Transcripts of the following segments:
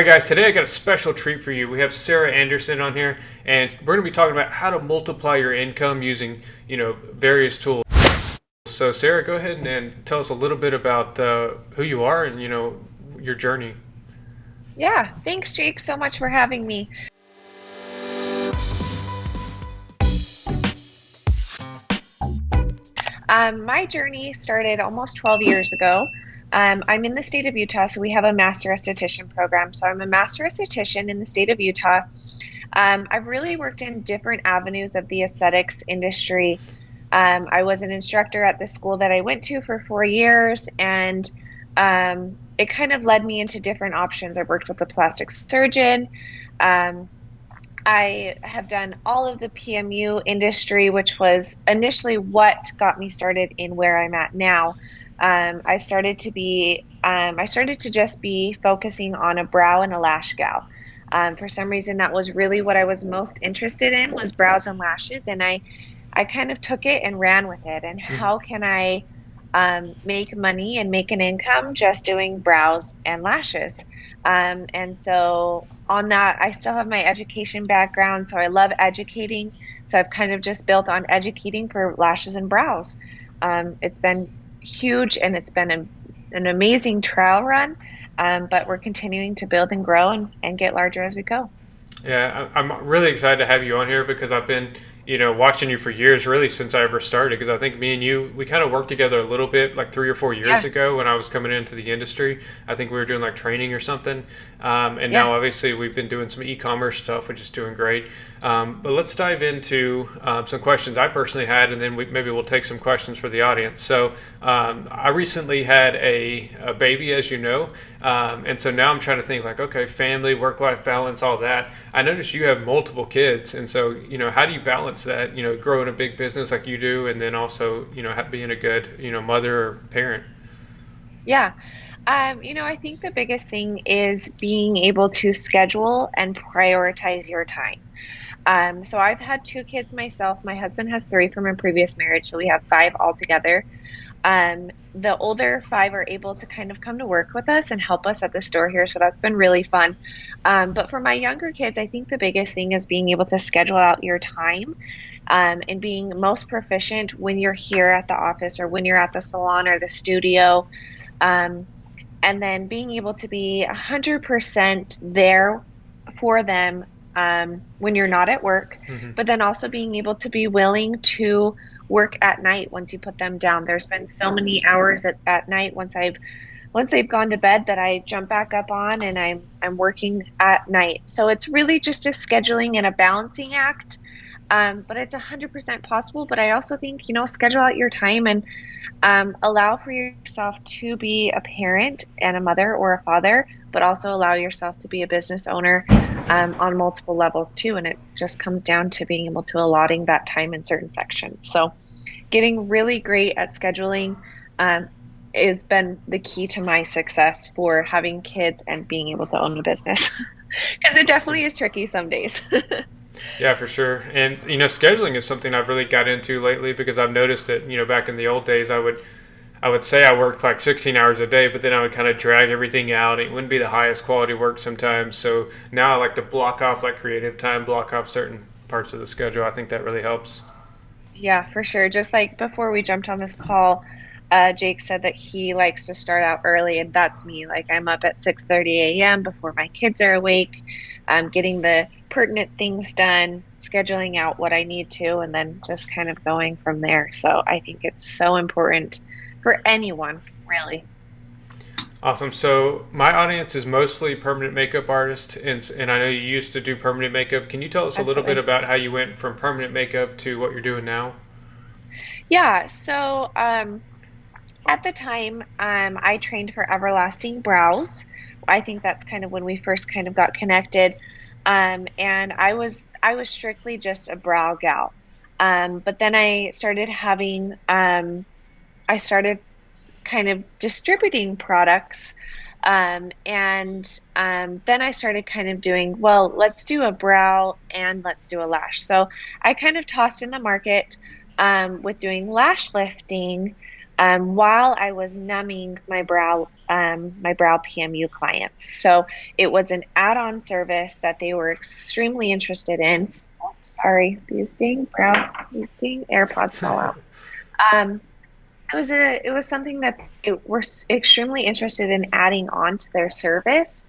right, guys, today I got a special treat for you. We have Sara Anderson on here, and we're going to be talking about how to multiply your income using, various tools. So, Sara, go ahead and tell us a little bit about who you are and, your journey. Yeah, thanks, Jake, so much for having me. My journey started almost 12 years ago. I'm in the state of Utah, so we have a master esthetician program. So I'm a master esthetician in the state of Utah. I've really worked in different avenues of the aesthetics industry. I was an instructor at the school that I went to for 4 years, and it kind of led me into different options. I worked with a plastic surgeon. Um, I have done all of the PMU industry, which was initially what got me started in where I'm at now. I started to just be focusing on a brow and a lash gal. For some reason, that was really what I was most interested in was brows and lashes, and I kind of took it and ran with it. And Mhm. how can I make money and make an income just doing brows and lashes? And so on that, I still have my education background, so I love educating. So I've kind of just built on educating for lashes and brows. It's been huge and it's been an amazing trial run, but we're continuing to build and grow and get larger as we go. Yeah, I'm really excited to have you on here because I've been, watching you for years, really since I ever started. Because I think me and you, we kind of worked together a little bit, like 3 or 4 years Yeah, ago when I was coming into the industry. I think we were doing like training or something. And yeah, now, obviously, we've been doing some e-commerce stuff, which is doing great. But let's dive into some questions I personally had, and then maybe we'll take some questions for the audience. So, I recently had a baby, as you know, and so now I'm trying to think like, okay, family, work-life balance, all that. I noticed you have multiple kids, and so how do you balance that? Growing a big business like you do, and then also being a good mother or parent. yeah. I think the biggest thing is being able to schedule and prioritize your time. So I've had two kids myself. My husband has three from a previous marriage, so we have five altogether. The older five are able to kind of come to work with us and help us at the store here, so that's been really fun. But for my younger kids, I think the biggest thing is being able to schedule out your time, and being most proficient when you're here at the office or when you're at the salon or the studio. Um, and then being able to be 100% there for them when you're not at work, Hmm. but then also being able to be willing to work at night once you put them down. There's been so many hours at night once they've gone to bed that I jump back up on and I'm working at night. So it's really just a scheduling and a balancing act. But it's 100% possible. But I also think, schedule out your time and allow for yourself to be a parent and a mother or a father, but also allow yourself to be a business owner on multiple levels too. And it just comes down to being able to allotting that time in certain sections. So getting really great at scheduling um, has been the key to my success for having kids and being able to own a business. Because it Awesome. definitely is tricky some days. Yeah, for sure. And scheduling is something I've really got into lately because I've noticed that back in the old days I would say I worked like 16 hours a day, but then I would kind of drag everything out. It wouldn't be the highest quality work sometimes. So now I like to block off like creative time, block off certain parts of the schedule. I think that really helps. Yeah, for sure. Just like before we jumped on this call, Jake said that he likes to start out early, and that's me. Like I'm up at 6:30 a.m. before my kids are awake, getting the pertinent things done, scheduling out what I need to, and then just kind of going from there. So I think it's so important for anyone, really. Awesome. So my audience is mostly permanent makeup artists, and I know you used to do permanent makeup. Can you tell us a little bit Absolutely. about how you went from permanent makeup to what you're doing now? Yeah. So at the time, I trained for Everlasting Brows. I think that's kind of when we first kind of got connected. And I was strictly just a brow gal. But then I started kind of distributing products. And then I started kind of doing, well, let's do a brow and let's do a lash. So I kind of tossed in the market with doing lash lifting while I was numbing my brow my brow PMU clients. So it was an add-on service that they were extremely interested in. Oh, sorry, these dang AirPods fell out. Um, it was something that they were extremely interested in adding on to their service,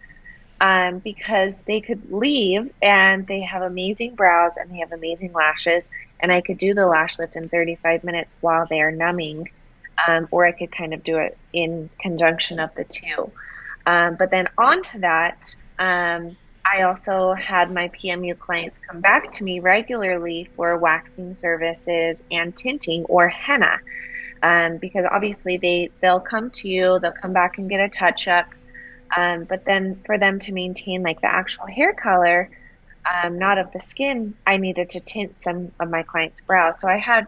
because they could leave and they have amazing brows and they have amazing lashes, and I could do the lash lift in 35 minutes while they are numbing, or I could kind of do it in conjunction of the two. But then on to that, I also had my PMU clients come back to me regularly for waxing services and tinting or henna, because obviously they'll come to you, they'll come back and get a touch up, but then for them to maintain like the actual hair color, not of the skin, I needed to tint some of my clients' brows. So had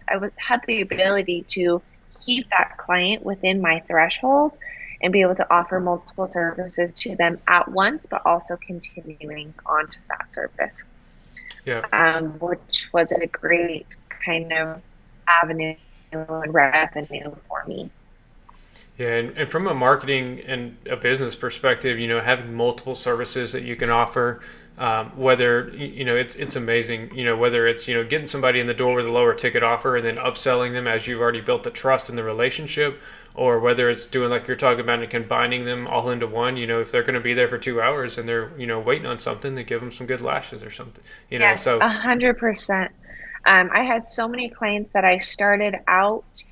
the ability to keep that client within my threshold and be able to offer multiple services to them at once, but also continuing on to that service, Yeah. which was a great kind of avenue and revenue for me. Yeah, and from a marketing and a business perspective, having multiple services that you can offer, whether it's amazing. Whether it's getting somebody in the door with a lower ticket offer and then upselling them as you've already built the trust in the relationship, or whether it's doing like you're talking about and combining them all into one. If they're going to be there for 2 hours and they're waiting on something, they give them some good lashes or something. Yes, So 100%. I had so many clients that I started out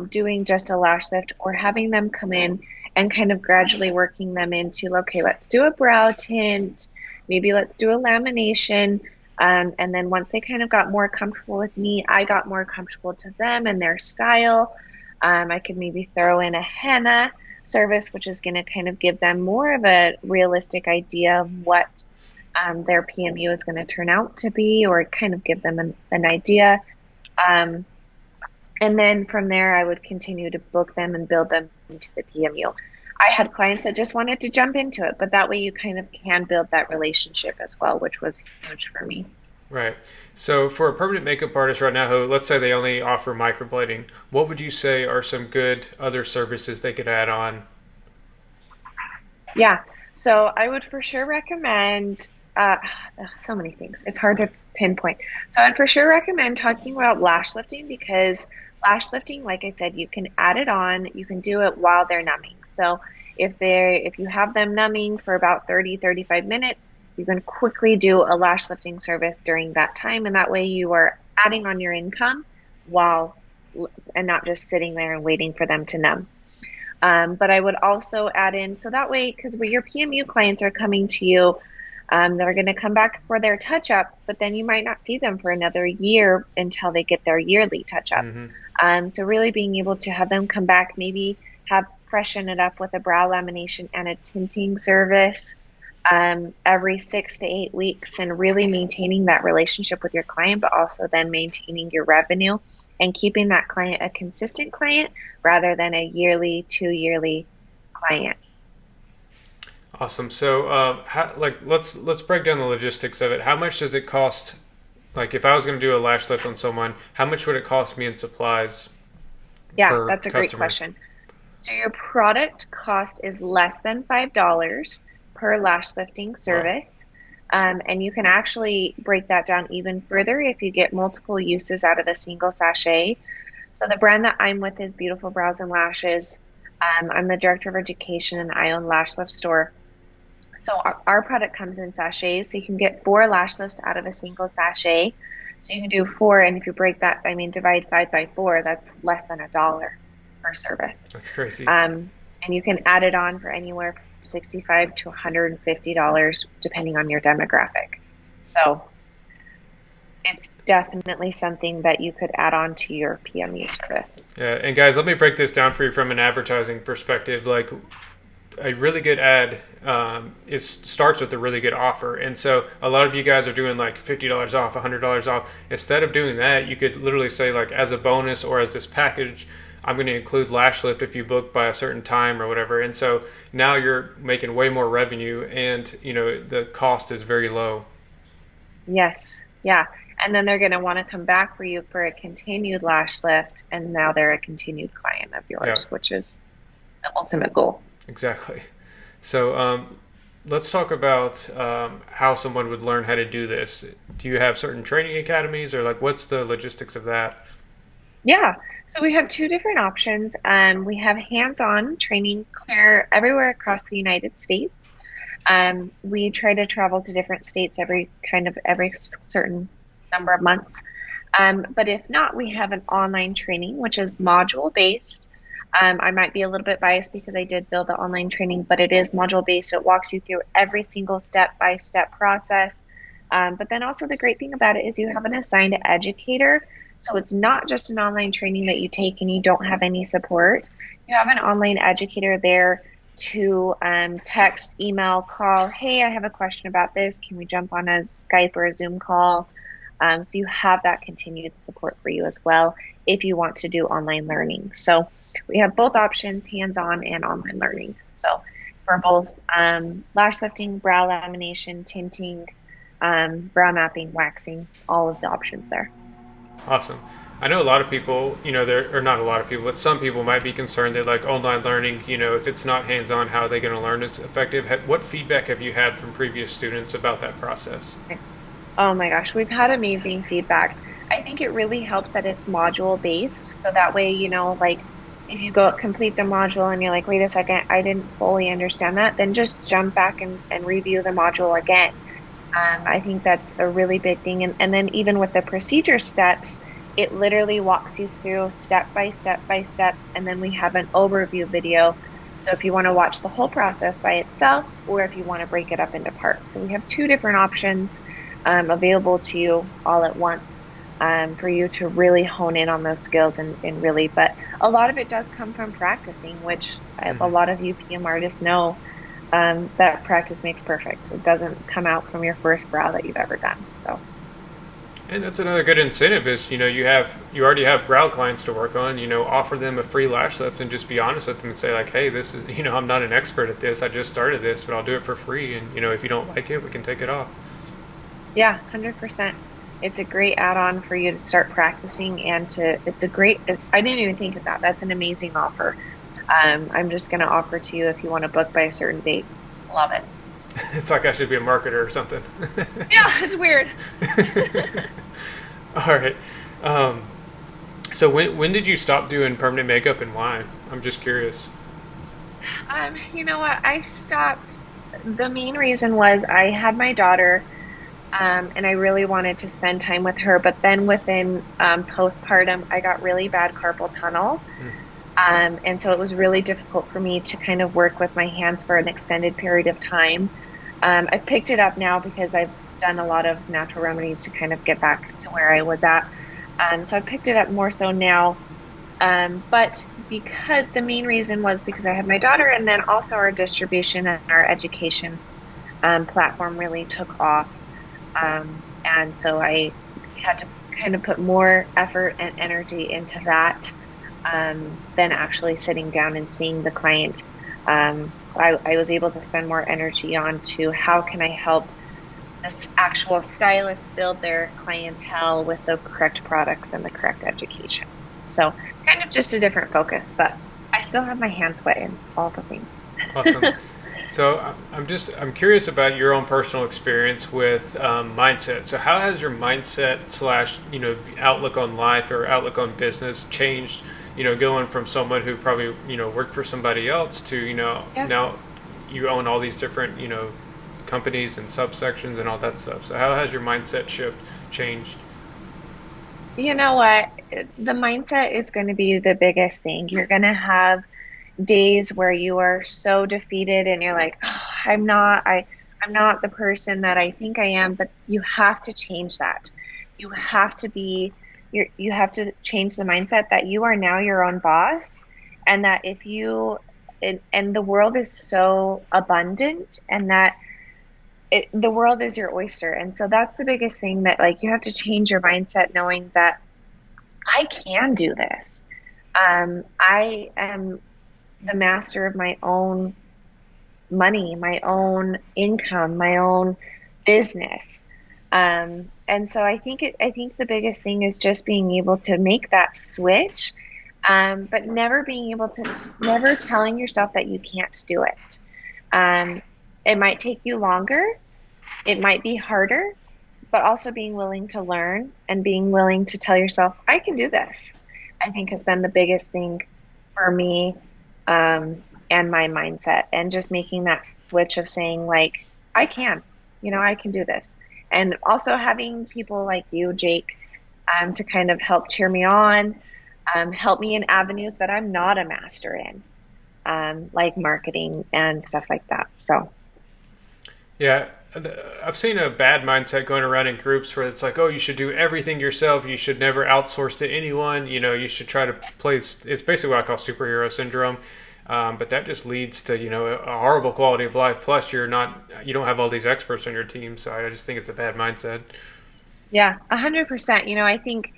doing just a lash lift or having them come in and kind of gradually working them into, okay, let's do a brow tint, maybe let's do a lamination. And then once they kind of got more comfortable with me, I got more comfortable to them and their style. I could maybe throw in a henna service, which is going to kind of give them more of a realistic idea of what their PMU is going to turn out to be, or kind of give them an idea. And then from there, I would continue to book them and build them into the PMU. I had clients that just wanted to jump into it, but that way you kind of can build that relationship as well, which was huge for me. right. So for a permanent makeup artist right now, who let's say they only offer microblading, what would you say are some good other services they could add on? Yeah. So I would for sure recommend so many things. It's hard to pinpoint. So I'd for sure recommend talking about lash lifting, because lash lifting, like I said, you can add it on, you can do it while they're numbing. So if you have them numbing for about 30-35 minutes, you can quickly do a lash lifting service during that time, and that way you are adding on your income while and not just sitting there and waiting for them to numb. But I would also add in, so that way, because your PMU clients are coming to you, they're going to come back for their touch up, but then you might not see them for another year until they get their yearly touch up. So really being able to have them come back, maybe have freshen it up with a brow lamination and a tinting service every 6 to 8 weeks, and really maintaining that relationship with your client, but also then maintaining your revenue and keeping that client a consistent client rather than a yearly, 2 yearly client. Awesome. So, let's break down the logistics of it. How much does it cost? Like, if I was going to do a lash lift on someone, how much would it cost me in supplies Yeah, per that's a great customer? question. So your product cost is less than $5 per lash lifting Wow. service. And you can actually break that down even further if you get multiple uses out of a single sachet. So the brand that I'm with is Beautiful Brows and Lashes. I'm the director of education and I own Lash Lift Store. So our product comes in sachets, so you can get 4 lash lifts out of a single sachet. So you can do 4, and if you break that, divide 5 by 4, that's less than $1 per service. That's crazy. And you can add it on for anywhere from $65 to $150, depending on your demographic. So it's definitely something that you could add on to your PMU service. Yeah, and guys, let me break this down for you from an advertising perspective. Like, a really good ad starts with a really good offer, and so a lot of you guys are doing like $50 off, $100 off. Instead of doing that, you could literally say, like, as a bonus or as this package, I'm going to include lash lift if you book by a certain time or whatever. And so now you're making way more revenue, and the cost is very low. Yes. Yeah. And then they're going to want to come back for you for a continued lash lift. And now they're a continued client of Yeah. yours, which is the ultimate goal. Exactly. So let's talk about how someone would learn how to do this. Do you have certain training academies, or like what's the logistics of that? Yeah, so we have two different options. We have hands-on training clear everywhere across the United States. We try to travel to different states every certain number of months. But if not, we have an online training, which is module based. I might be a little bit biased because I did build the online training, but it is module based. It walks you through every single step by step process. But then also the great thing about it is you have an assigned educator. So it's not just an online training that you take and you don't have any support. You have an online educator there to text, email, call. Hey, I have a question about this. Can we jump on a Skype or a Zoom call? So you have that continued support for you as well if you want to do online learning. So we have both options, hands-on and online learning. So for both lash lifting, brow lamination, tinting, brow mapping, waxing, all of the options there. Awesome. I know a lot of people, there or not a lot of people, but some people might be concerned that like online learning, if it's not hands-on, how are they going to learn is effective? What feedback have you had from previous students about that process? Oh my gosh, we've had amazing feedback. I think it really helps that it's module based. So that way, like if you go complete the module and you're like, wait a second, I didn't fully understand that, then just jump back and review the module again. I think that's a really big thing. And then even with the procedure steps, it literally walks you through step by step by step. And then we have an overview video. So if you want to watch the whole process by itself, or if you want to break it up into parts. So we have two different options available to you all at once for you to really hone in on those skills and really, but a lot of it does come from practicing, which a lot of you PM artists know. That practice makes perfect. It doesn't come out from your first brow that you've ever done. So, and that's another good incentive is you already have brow clients to work on. Offer them a free lash lift and just be honest with them and say like, hey, this is I'm not an expert at this. I just started this, but I'll do it for free. And if you don't like it, we can take it off. yeah, 100%. It's a great add-on for you to start practicing I didn't even think of that. That's an amazing offer. I'm just going to offer to you if you want to book by a certain date. Love it. It's like I should be a marketer or something. Yeah, it's weird. All right. So when did you stop doing permanent makeup and why? I'm just curious. You know what? I stopped. The main reason was I had my daughter, and I really wanted to spend time with her. But then within postpartum, I got really bad carpal tunnel. And so it was really difficult for me to kind of work with my hands for an extended period of time. I've picked it up now because I've done a lot of natural remedies to kind of get back to where I was at. So I picked it up more so now. But because the main reason was because I had my daughter, and then also our distribution and our education platform really took off. And so I had to kind of put more effort and energy into that than actually sitting down and seeing the client. I was able to spend more energy on to how can I help this actual stylist build their clientele with the correct products and the correct education. So kind of just a different focus, but I still have my hands wet in all the things. Awesome. So I'm curious about your own personal experience with mindset. So how has your mindset slash outlook on life or outlook on business changed? Going from someone who probably worked for somebody else to Yeah. now you own all these different companies and subsections and all that stuff. So how has your mindset shift changed? You know what? The mindset is going to be the biggest thing. You're going to have days where you are so defeated and you're like, oh, I'm not the person that I think I am, but you have to change that. You have to you have to change the mindset that you are now your own boss, and that and the world is so abundant, and that the world is your oyster. And so that's the biggest thing, that like you have to change your mindset knowing that I can do this. I am the master of my own money, my own income, my own business. And so I think the biggest thing is just being able to make that switch, but never being able to, never telling yourself that you can't do it. Um, it might take you longer, it might be harder, but also being willing to learn and being willing to tell yourself, I can do this, I think has been the biggest thing for me, and my mindset, and just making that switch of saying, like, I can, I can do this. And also having people like you, Jake, to kind of help cheer me on, help me in avenues that I'm not a master in, like marketing and stuff like that. So, Yeah, I've seen a bad mindset going around in groups where it's like, oh, you should do everything yourself. You should never outsource to anyone. You should try to place. It's basically what I call superhero syndrome. But that just leads to a horrible quality of life. Plus, you don't have all these experts on your team. So I just think it's a bad mindset. yeah, 100%. I think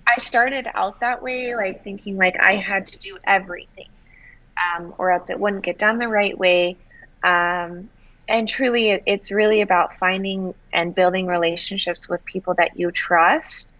I started out that way, like thinking like I had to do everything, or else it wouldn't get done the right way. And truly, it's really about finding and building relationships with people that you trust.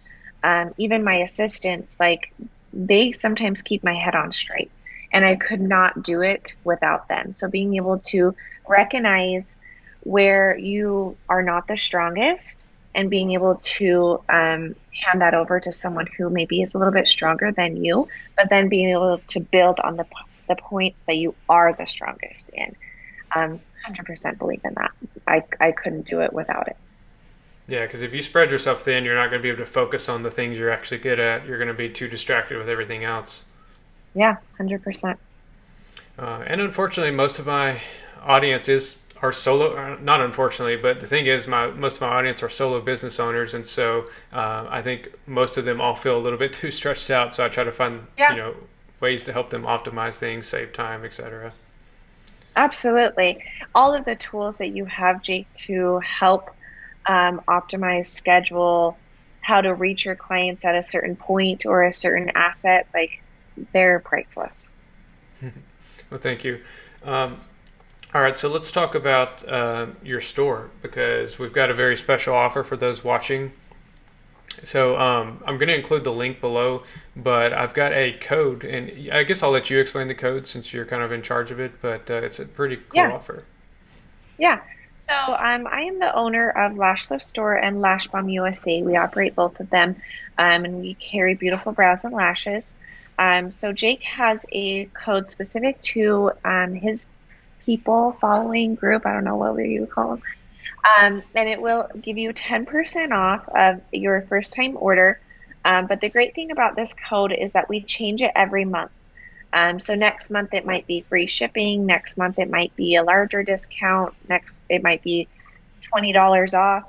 Even my assistants, like, they sometimes keep my head on straight, and I could not do it without them. So being able to recognize where you are not the strongest and being able to hand that over to someone who maybe is a little bit stronger than you, but then being able to build on the points that you are the strongest in. 100% believe in that. I couldn't do it without it. Yeah, because if you spread yourself thin, you're not going to be able to focus on the things you're actually good at. You're going to be too distracted with everything else. Yeah, 100%. And unfortunately, most of my audience are solo. Not unfortunately, but the thing is, most of my audience are solo business owners, and so I think most of them all feel a little bit too stretched out. So I try to find Yeah, ways to help them optimize things, save time, etc. absolutely. All of the tools that you have, Jake, to help optimize schedule, how to reach your clients at a certain point or a certain asset, like, they're priceless. Well, thank you. All right, so let's talk about your store because we've got a very special offer for those watching. So I'm going to include the link below, but I've got a code, and I guess I'll let you explain the code since you're kind of in charge of it, but it's a pretty cool Yeah, offer. yeah. So I am the owner of Lash Lift Store and Lash Bomb USA. We operate both of them, and we carry beautiful brows and lashes. So Jake has a code specific to his people following group. I don't know what you would call them. And it will give you 10% off of your first time order. But the great thing about this code is that we change it every month. So next month it might be free shipping. Next month it might be a larger discount. Next it might be $20 off.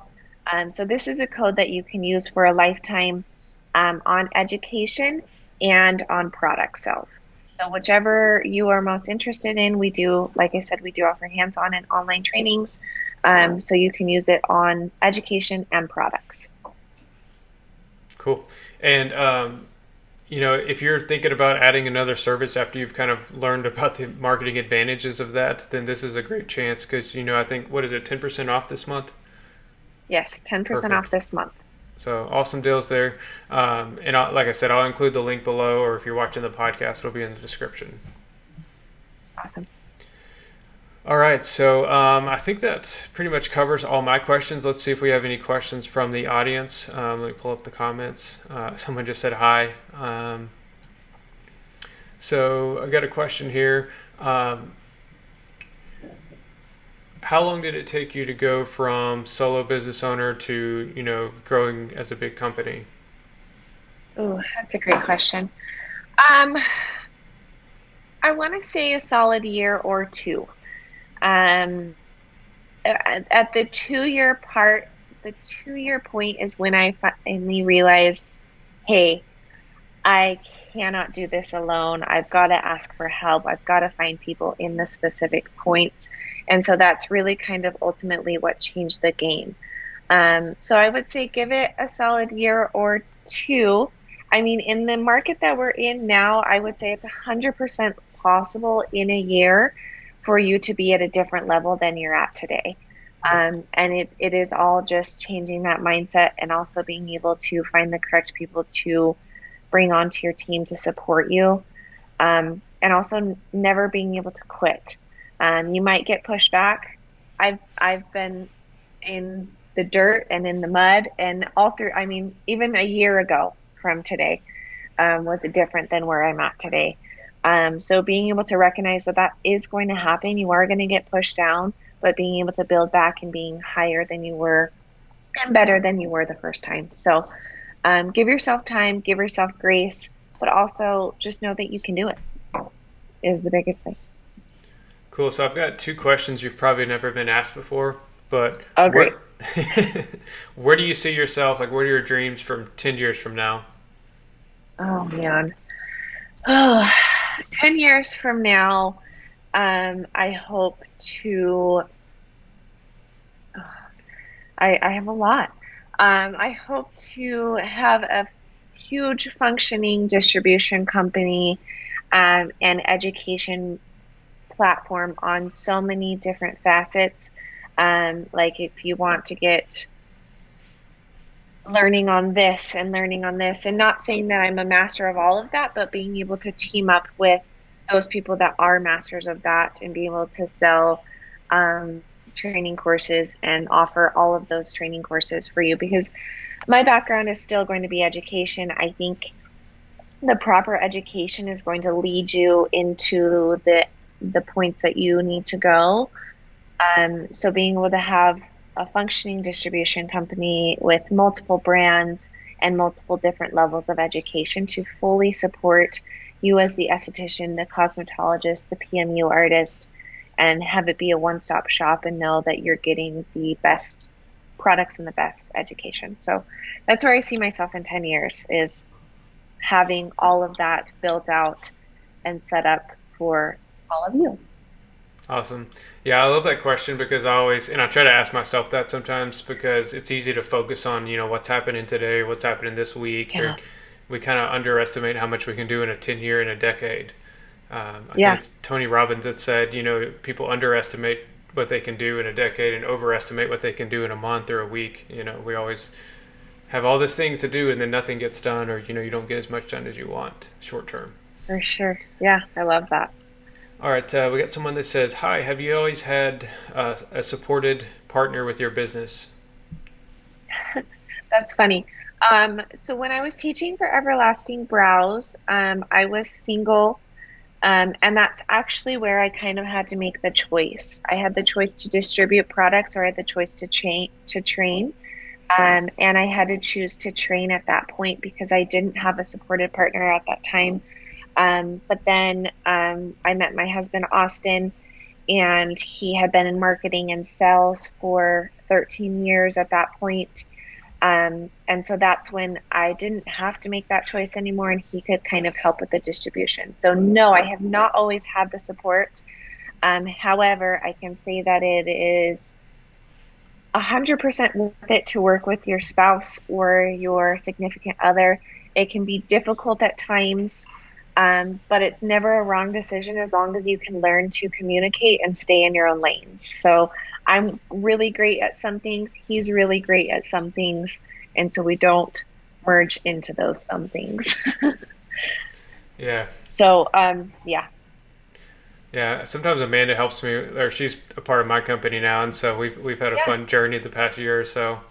So this is a code that you can use for a lifetime, on education and on product sales. So whichever you are most interested in, we do, like I said, we do offer hands-on and online trainings. So you can use it on education and products. Cool. And if you're thinking about adding another service after you've kind of learned about the marketing advantages of that, then this is a great chance because I think what is it, 10% off this month? Yes, 10% off Perfect. this month. So awesome deals there. And like I said, I'll include the link below, or if you're watching the podcast, it'll be in the description. Awesome. All right, so I think that pretty much covers all my questions. Let's see if we have any questions from the audience. Let me pull up the comments. Someone just said hi. So I got a question here. How long did it take you to go from solo business owner to growing as a big company? Oh, that's a great question. Um, I want to say a solid year or two. Um, at the 2 year part, the 2 year point is when I finally realized, hey, I cannot do this alone. I've got to ask for help. I've got to find people in the specific points. And so that's really kind of ultimately what changed the game. So I would say give it a solid year or two. I mean, in the market that we're in now, I would say it's 100% possible in a year for you to be at a different level than you're at today. And it is all just changing that mindset and also being able to find the correct people to bring onto your team to support you. And also never being able to quit. You might get pushed back. I've been in the dirt and in the mud and all through. I mean, even a year ago from today, was different than where I'm at today. So being able to recognize that that is going to happen, you are going to get pushed down, but being able to build back and being higher than you were and better than you were the first time. So give yourself time, give yourself grace, but also just know that you can do it is the biggest thing. Cool. So I've got two questions you've probably never been asked before, but Oh, great. where where do you see yourself? Like, what are your dreams from 10 years from now? Oh, man. Oh, 10 years from now, I hope to, I have a lot. I hope to have a huge functioning distribution company and education platform on so many different facets. Like if you want to get learning on this and learning on this, and not saying that I'm a master of all of that, but being able to team up with those people that are masters of that and be able to sell um, training courses and offer all of those training courses for you because my background is still going to be education. I think the proper education is going to lead you into the points that you need to go. So being able to have a functioning distribution company with multiple brands and multiple different levels of education to fully support you as the esthetician, the cosmetologist, the PMU artist, and have it be a one-stop shop and know that you're getting the best products and the best education. So that's where I see myself in 10 years is having all of that built out and set up for all of you. Awesome. Yeah, I love that question because I always, and I try to ask myself that sometimes because it's easy to focus on, what's happening today, what's happening this week, or Yeah. we kind of underestimate how much we can do in a 10 year and a decade. I think Yeah, it's Tony Robbins that said, people underestimate what they can do in a decade and overestimate what they can do in a month or a week. We always have all these things to do and then nothing gets done or, you don't get as much done as you want short term. for sure. Yeah, I love that. All right, we got someone that says, "Hi, have you always had a supported partner with your business?" That's funny. So when I was teaching for Everlasting Brows, I was single, and that's actually where I kind of had to make the choice. I had the choice to distribute products, or I had the choice to train. And I had to choose to train at that point because I didn't have a supported partner at that time. But then I met my husband, Austin, and he had been in marketing and sales for 13 years at that point. And so that's when I didn't have to make that choice anymore, and he could kind of help with the distribution. So, no, I have not always had the support. However, I can say that it is 100% worth it to work with your spouse or your significant other. It can be difficult at times, but it's never a wrong decision as long as you can learn to communicate and stay in your own lanes. So I'm really great at some things. He's really great at some things. And so we don't merge into those some things. Yeah. So, yeah. Yeah, sometimes Amanda helps me, or she's a part of my company now, and so we've had a Yeah. fun journey the past year or so.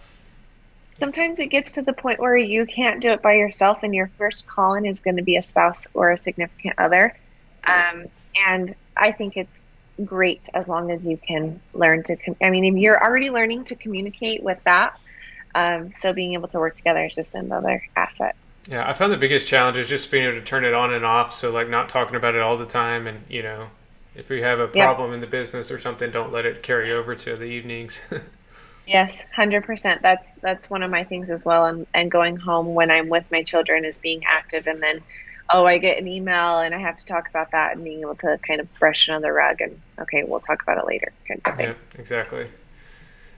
Sometimes it gets to the point where you can't do it by yourself, and your first call-in is going to be a spouse or a significant other. Um, and I think it's great as long as you can learn to, I mean, if you're already learning to communicate with that, so being able to work together is just another asset. Yeah, I found the biggest challenge is just being able to turn it on and off, so like not talking about it all the time, and if we have a Yep. problem in the business or something, don't let it carry over to the evenings. Yes, 100%. That's one of my things as well. And going home when I'm with my children is being active, and then, oh, I get an email and I have to talk about that, and being able to kind of brush it under the rug and okay, we'll talk about it later kind of thing. Yeah, exactly.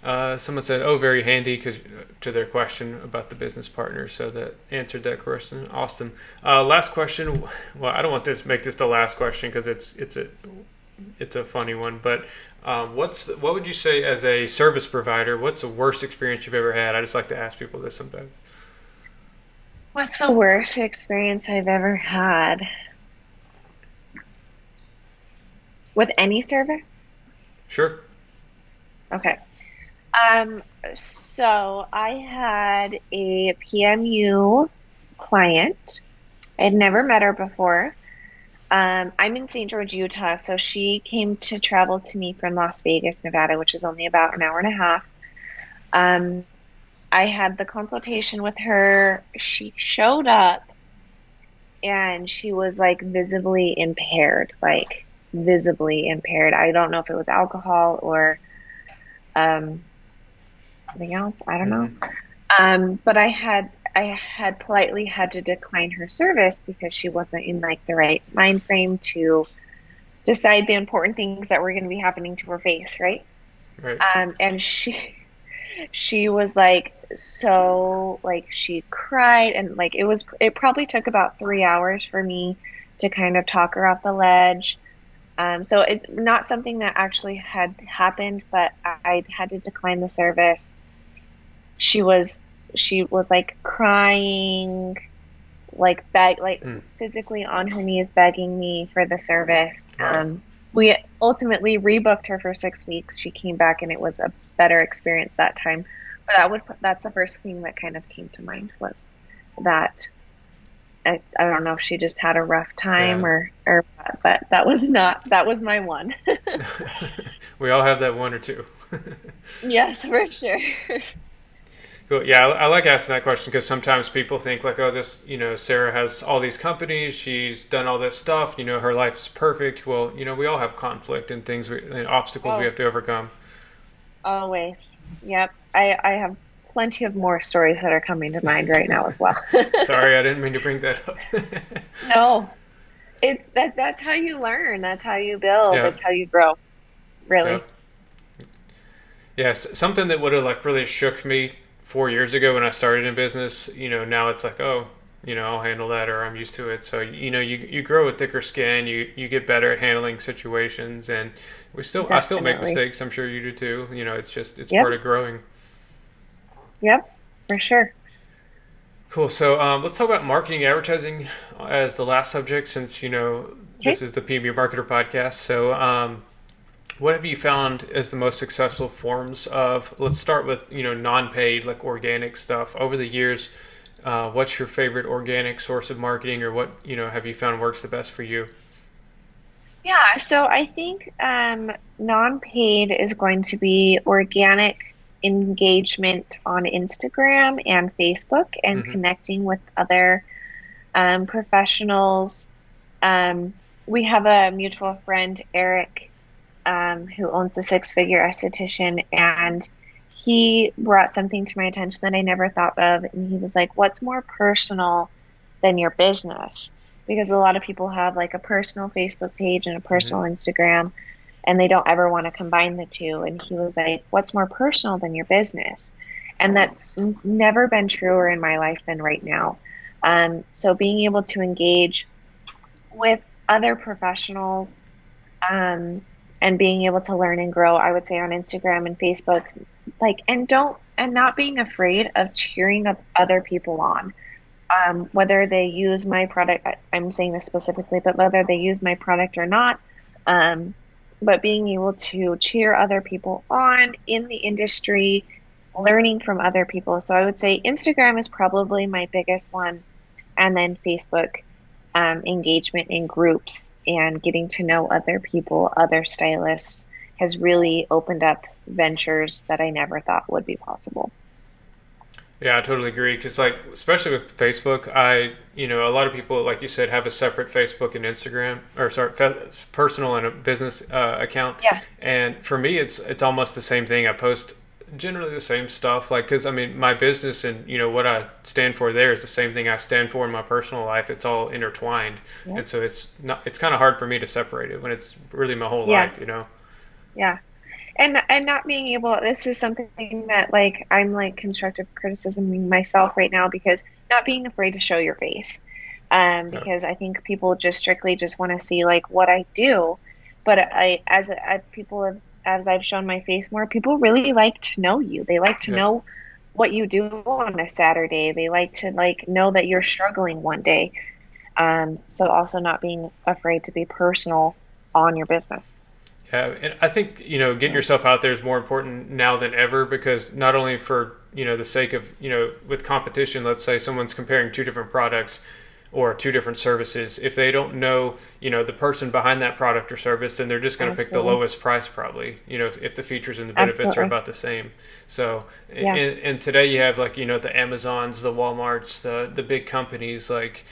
Someone said, "Oh, very handy," because to their question about the business partner, so that answered that question. Austin, last question. Well, I don't want this make this the last question because it's a funny one. But what would you say as a service provider? What's the worst experience you've ever had? I just like to ask people this sometimes. What's the worst experience I've ever had? With any service? Sure. Okay. Um, so I had a PMU client. I had never met her before. I'm in St. George, Utah, so she came to travel to me from Las Vegas, Nevada, which is only about an hour and a half. Um, I had the consultation with her. She showed up and she was like visibly impaired, like visibly impaired. I don't know if it was alcohol or um, something else. I don't know. Hmm. But I had politely had to decline her service because she wasn't in like the right mind frame to decide the important things that were going to be happening to her face, right? Right. And she was like so like she cried and like it probably took about 3 hours for me to kind of talk her off the ledge. So it's not something that actually had happened, but I had to decline the service. She was she was like crying, like Mm. physically on her knees begging me for the service. Wow. We ultimately rebooked her for 6 weeks. She came back and it was a better experience that time. But that's the first thing that kind of came to mind was that I don't know if she just had a rough time Yeah. or what, but that was my one. We all have that one or two. Yes, for sure. Cool. Yeah, I like asking that question because sometimes people think like, oh, this, Sarah has all these companies, she's done all this stuff, her life is perfect. Well, we all have conflict and things, and obstacles we Oh, have to overcome. always. Yep. I have plenty of more stories that are coming to mind right now as well. Sorry, I didn't mean to bring that up. No, that's how you learn. That's how you build. Yeah. That's how you grow, really. Yep. Yes, something that would have like really shook me 4 years ago when I started in business. Now it's like, oh, I'll handle that, or I'm used to it. So you grow with thicker skin. You get better at handling situations, and I still make Definitely. mistakes. I'm sure you do too. It's part Yep. of growing. Yep. For sure. Cool. So let's talk about marketing, advertising as the last subject, since this Okay. is the PMU Marketer podcast. So what have you found as the most successful forms of? Let's start with non-paid, like organic stuff over the years. What's your favorite organic source of marketing, or what have you found works the best for you? Yeah. So I think non-paid is going to be organic engagement on Instagram and Facebook and Hmm. connecting with other professionals. Um, we have a mutual friend, Eric, who owns the Six Figure Esthetician, and he brought something to my attention that I never thought of. And he was like, "What's more personal than your business?" Because a lot of people have like a personal Facebook page and a Hmm. personal Instagram, and they don't ever want to combine the two. And he was like, "What's more personal than your business?" And that's never been truer in my life than right now. So being able to engage with other professionals um, and being able to learn and grow, I would say on Instagram and Facebook, like, and not being afraid of cheering up other people on, whether they use my product, I'm saying this specifically, but whether they use my product or not, um, but being able to cheer other people on in the industry, learning from other people. So I would say Instagram is probably my biggest one, and then Facebook engagement in groups and getting to know other people, other stylists, has really opened up ventures that I never thought would be possible. Yeah, I totally agree. Because like, especially with Facebook, a lot of people, like you said, have a separate Facebook and Instagram, or sorry, personal and a business account. Yeah, And for me, it's almost the same thing. I post generally the same stuff, like because I mean, my business and what I stand for there is the same thing I stand for in my personal life. It's all intertwined, yeah, and so it's not. It's kind of hard for me to separate it when it's really my whole yeah, life. yeah. And not being able, this is something that like I'm like constructive criticism myself right now because not being afraid to show your face. Yeah. Because I think people just strictly just want to see like what I do, but as people have as I've shown my face more, people really like to know you. They like to Yeah. know what you do on a Saturday. They like to like know that you're struggling one day. So also not being afraid to be personal on your business. And I think, getting yourself out there is more important now than ever, because not only for, the sake of, with competition, let's say someone's comparing two different products or two different services. If they don't know, the person behind that product or service, then they're just going to pick the Absolutely. lowest price probably, if the features and the benefits are Absolutely. about the same. So, Yeah. and today you have like, the Amazons, the Walmarts, the big companies, like,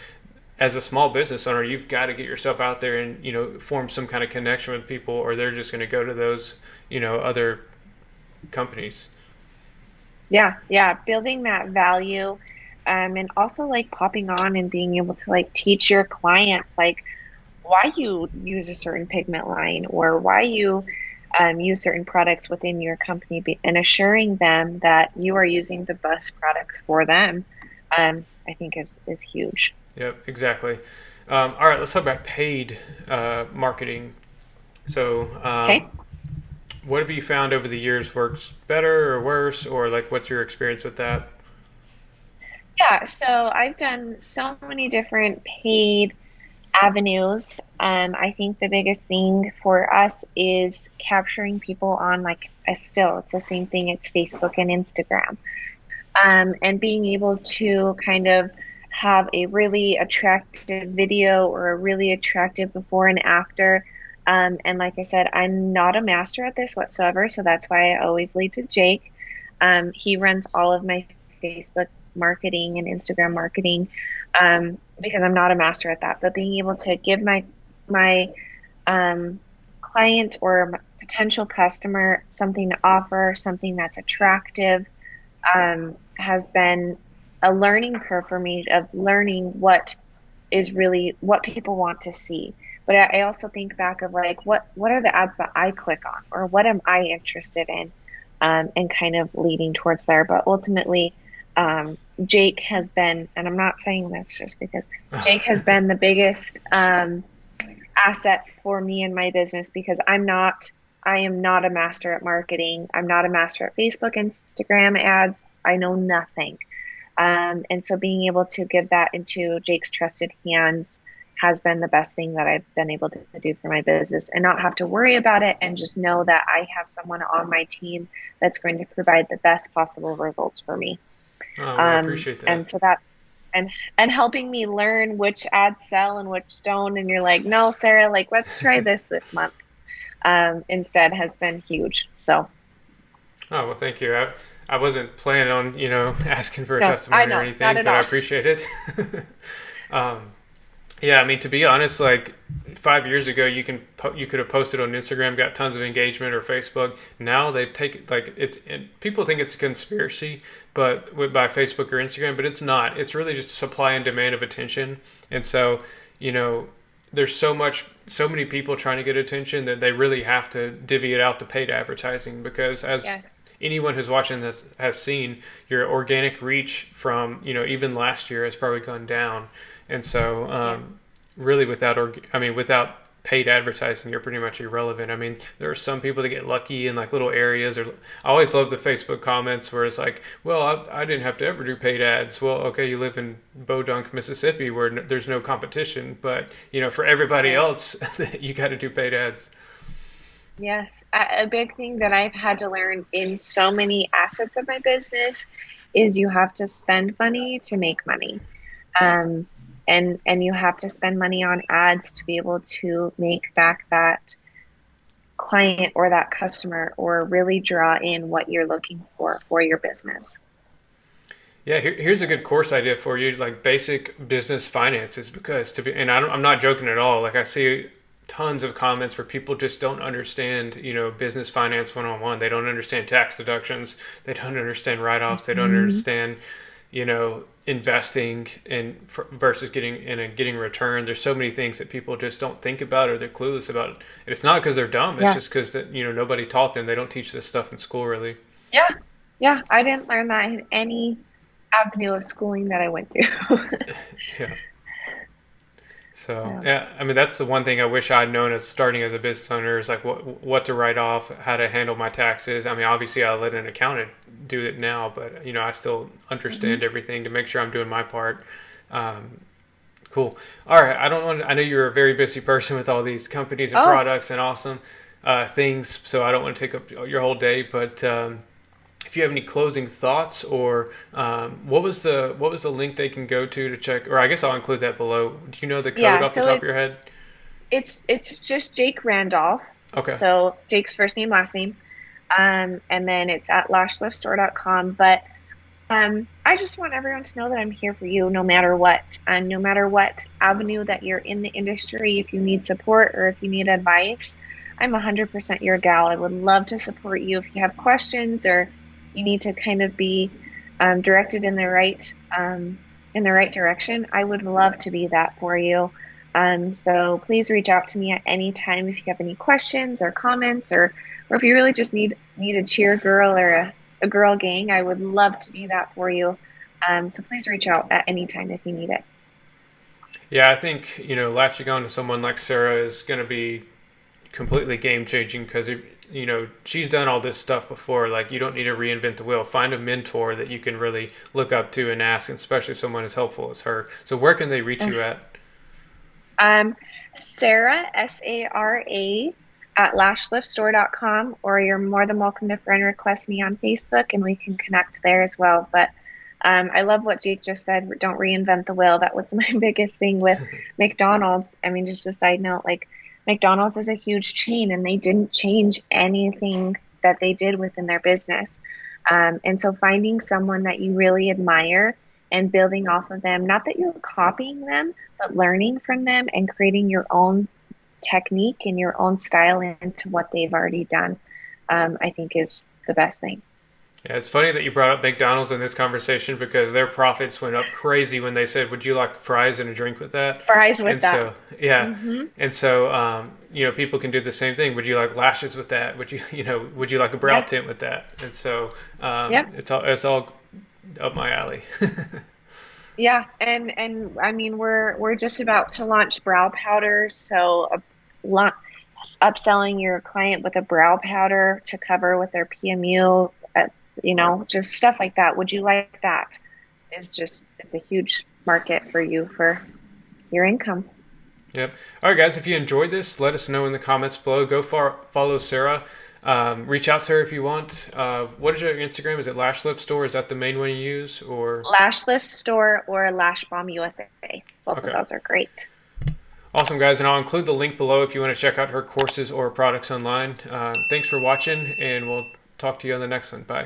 as a small business owner, you've got to get yourself out there and form some kind of connection with people, or they're just going to go to those other companies. Yeah. Yeah. Building that value. And also like popping on and being able to like teach your clients like why you use a certain pigment line or why you use certain products within your company and assuring them that you are using the best product for them, I think is huge. Yep, exactly. All right, let's talk about paid marketing. So, Okay. what have you found over the years works better or worse, or like what's your experience with that? Yeah, so I've done so many different paid avenues. I think the biggest thing for us is capturing people on like a still. It's the same thing. It's Facebook and Instagram. And being able to kind of have a really attractive video or a really attractive before and after. And like I said, I'm not a master at this whatsoever, so that's why I always lead to Jake. He runs all of my Facebook marketing and Instagram marketing, because I'm not a master at that. But being able to give my client or potential customer something to offer, something that's attractive, has been a learning curve for me of learning what is really what people want to see. But I also think back of like what are the ads that I click on or what am I interested in, and kind of leading towards there. But ultimately, Jake has been, and I'm not saying this just because Jake has been the biggest asset for me in my business because I am not a master at marketing. I'm not a master at Facebook, Instagram ads. I know nothing. And so being able to give that into Jake's trusted hands has been the best thing that I've been able to do for my business and not have to worry about it and just know that I have someone on my team that's going to provide the best possible results for me. Oh, well, I appreciate And that. so that's and helping me learn which ads sell and which don't. And you're like, no, Sarah, like let's try this month. Instead has been huge. So Oh, well, thank you. I wasn't planning on, asking for a no, I testimony or know, not anything, at but I all. appreciate it. um, Yeah, I mean, to be honest, like 5 years ago, you could have posted on Instagram, got tons of engagement, or Facebook. Now they've taken like it's and people think it's a conspiracy, but by Facebook or Instagram, but it's not. It's really just supply and demand of attention, and so you know, there's so many people trying to get attention that they really have to divvy it out to paid advertising because as Yes, anyone who's watching this has seen, your organic reach from even last year has probably gone down, and so yes. really without paid advertising, you're pretty much irrelevant. I mean, there are some people that get lucky in like little areas, or I always love the Facebook comments where it's like, well, I didn't have to ever do paid ads. Well, okay, you live in Bodunk, Mississippi, where there's no competition, but for everybody Right. else, you got to do paid ads. Yes. A big thing that I've had to learn in so many assets of my business is you have to spend money to make money. Um, and you have to spend money on ads to be able to make back that client or that customer or really draw in what you're looking for your business. Yeah, here's a good course idea for you, like basic business finances, because and I'm not joking at all. Like I see tons of comments where people just don't understand, business finance 101. They don't understand tax deductions. They don't understand write-offs. They don't Mhm. understand, investing versus getting return. There's so many things that people just don't think about or they're clueless about. And it's not because they're dumb. It's Yeah. just because that nobody taught them. They don't teach this stuff in school really. Yeah. Yeah. I didn't learn that in any avenue of schooling that I went to. Yeah. So Yeah. yeah, I mean that's the one thing I wish I'd known as starting as a business owner is like what to write off, how to handle my taxes. I mean, obviously I let an accountant do it now, but I still Mhm. understand everything to make sure I'm doing my part. Um, cool. All right, I don't want. I know you're a very busy person with all these companies and Oh, products and awesome. things, so I don't want to take up your whole day. But if you have any closing thoughts, or what was the link they can go to check? Or I guess I'll include that below. Do you know the code Yeah, off the so top of your head? it's just Jake Randolph. Okay. So Jake's first name, last name. And then it's at lashliftstore.com. But I just want everyone to know that I'm here for you no matter what. And no matter what avenue that you're in the industry, if you need support or if you need advice, I'm 100% your gal. I would love to support you if you have questions or you need to kind of be directed in the right direction. I would love to be that for you. So please reach out to me at any time if you have any questions or comments, or if you really just need a cheer girl or a girl gang. I would love to be that for you. So please reach out at any time if you need it. Yeah, I think, latching on to someone like Sara is going to be completely game changing, because she's done all this stuff before. Like, you don't need to reinvent the wheel. Find a mentor that you can really look up to and ask, especially someone as helpful as her. So where can they reach you at? Sara, Sara, at lashliftstore.com, or you're more than welcome to friend request me on Facebook and we can connect there as well. But I love what Jake just said. Don't reinvent the wheel. That was my biggest thing with McDonald's. I mean, just a side note, like, McDonald's is a huge chain and they didn't change anything that they did within their business. And so finding someone that you really admire and building off of them, not that you're copying them, but learning from them and creating your own technique and your own style into what they've already done, I think is the best thing. Yeah, it's funny that you brought up McDonald's in this conversation, because their profits went up crazy when they said, "Would you like fries and a drink with that?" Fries with And that. so, yeah, Mm-hmm. and so, people can do the same thing. Would you like lashes with that? Would you like a brow Yep. tint with that? And so, Yep. it's all up my alley. Yeah. And I mean, we're just about to launch brow powders. So lo- upselling your client with a brow powder to cover with their PMU, just stuff like that. Would you like that? It's a huge market for you for your income. Yep. All right, guys. If you enjoyed this, let us know in the comments below. Go follow Sara. Reach out to her if you want. What is your Instagram? Is it Lash Lift Store? Is that the main one you use, or? Lash Lift Store or Lash Bomb USA. Both of Okay. those are great. Awesome, guys. And I'll include the link below if you want to check out her courses or products online. Thanks for watching, and we'll talk to you on the next one. Bye.